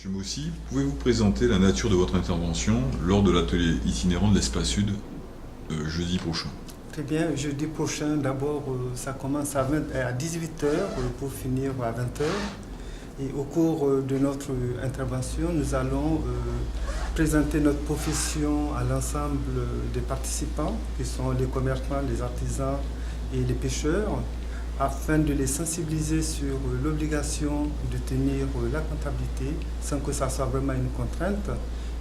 Monsieur Moussi, pouvez-vous présenter la nature de votre intervention lors de l'atelier itinérant de l'Espace Sud jeudi prochain? Très bien, jeudi prochain, d'abord, ça commence à 18 heures pour finir à 20 heures. Et au cours de notre intervention, nous allons présenter notre profession à l'ensemble des participants, qui sont les commerçants, les artisans et les pêcheurs, afin de les sensibiliser sur l'obligation de tenir la comptabilité sans que ça soit vraiment une contrainte.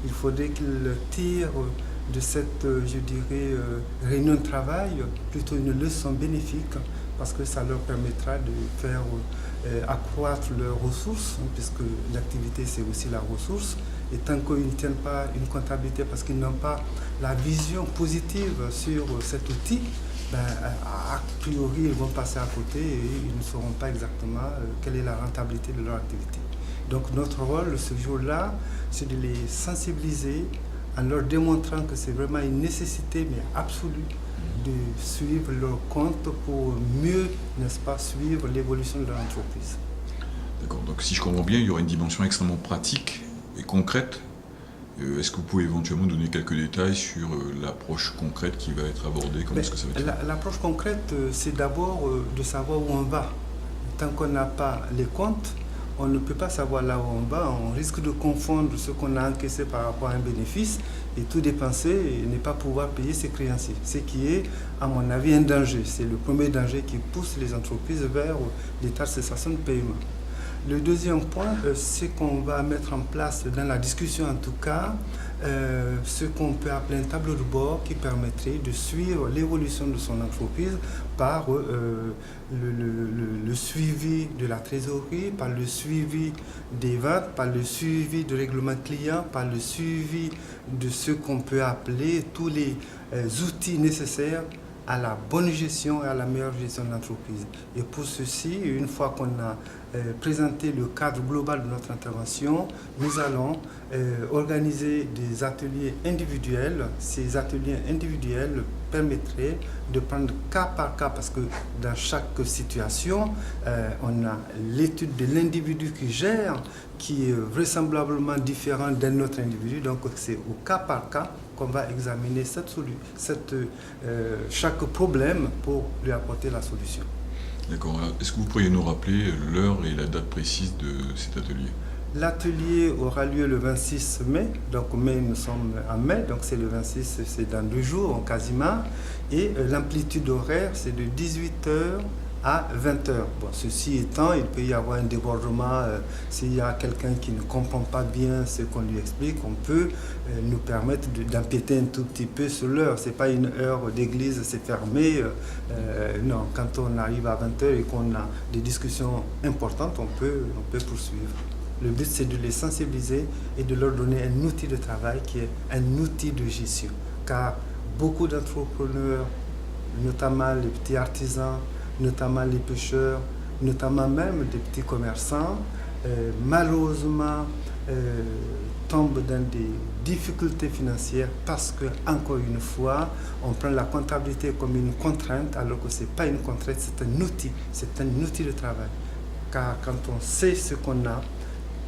Il faudrait qu'ils tirent de cette, je dirais, réunion de travail plutôt une leçon bénéfique, parce que ça leur permettra de faire accroître leurs ressources, puisque l'activité c'est aussi la ressource. Et tant qu'ils ne tiennent pas une comptabilité parce qu'ils n'ont pas la vision positive sur cet outil, a priori ils vont passer à côté et ils ne sauront pas exactement quelle est la rentabilité de leur activité. Donc notre rôle ce jour-là, c'est de les sensibiliser en leur démontrant que c'est vraiment une nécessité mais absolue de suivre leur compte pour mieux, n'est-ce pas, suivre l'évolution de leur entreprise. D'accord, donc si je comprends bien, il y aura une dimension extrêmement pratique et concrète. Est-ce que vous pouvez éventuellement donner quelques détails sur l'approche concrète qui va être abordée? Comment est-ce que ça va être? L'approche concrète, c'est d'abord de savoir où on va. Tant qu'on n'a pas les comptes, on ne peut pas savoir là où on va. On risque de confondre ce qu'on a encaissé par rapport à un bénéfice et tout dépenser et ne pas pouvoir payer ses créanciers. Ce qui est, à mon avis, un danger. C'est le premier danger qui pousse les entreprises vers l'état de cessation de paiement. Le deuxième point, c'est qu'on va mettre en place, dans la discussion en tout cas, ce qu'on peut appeler un tableau de bord qui permettrait de suivre l'évolution de son entreprise par le suivi de la trésorerie, par le suivi des ventes, par le suivi du règlement client, par le suivi de ce qu'on peut appeler tous les outils nécessaires à la bonne gestion et à la meilleure gestion de l'entreprise. Et pour ceci, une fois qu'on a présenté le cadre global de notre intervention, nous allons organiser des ateliers individuels. Ces ateliers individuels permettraient de prendre cas par cas, parce que dans chaque situation, on a l'étude de l'individu qui gère, qui est vraisemblablement différent d'un autre individu. Donc c'est au cas par cas qu'on va examiner chaque problème pour lui apporter la solution. D'accord. Est-ce que vous pourriez nous rappeler l'heure et la date précise de cet atelier? L'atelier aura lieu le 26 mai, donc mai, nous sommes en mai, donc c'est le 26, c'est dans 2 jours quasiment, et l'amplitude horaire c'est de 18h à 20h. Bon, ceci étant, il peut y avoir un débordement, s'il y a quelqu'un qui ne comprend pas bien ce qu'on lui explique, on peut nous permettre d'empiéter un tout petit peu sur l'heure. Ce n'est pas une heure d'église, c'est fermé. Non, quand on arrive à 20h et qu'on a des discussions importantes, on peut poursuivre. Le but, c'est de les sensibiliser et de leur donner un outil de travail qui est un outil de gestion. Car beaucoup d'entrepreneurs, notamment les petits artisans, notamment les pêcheurs, notamment même des petits commerçants, malheureusement tombent dans des difficultés financières parce que, encore une fois, on prend la comptabilité comme une contrainte alors que ce n'est pas une contrainte, c'est un outil de travail. Car quand on sait ce qu'on a,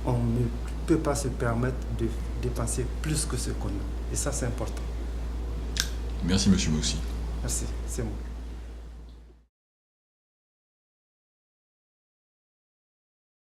on ne peut pas se permettre de dépenser plus que ce qu'on a. Et ça, c'est important. Merci, Monsieur Moussi. Merci, c'est moi.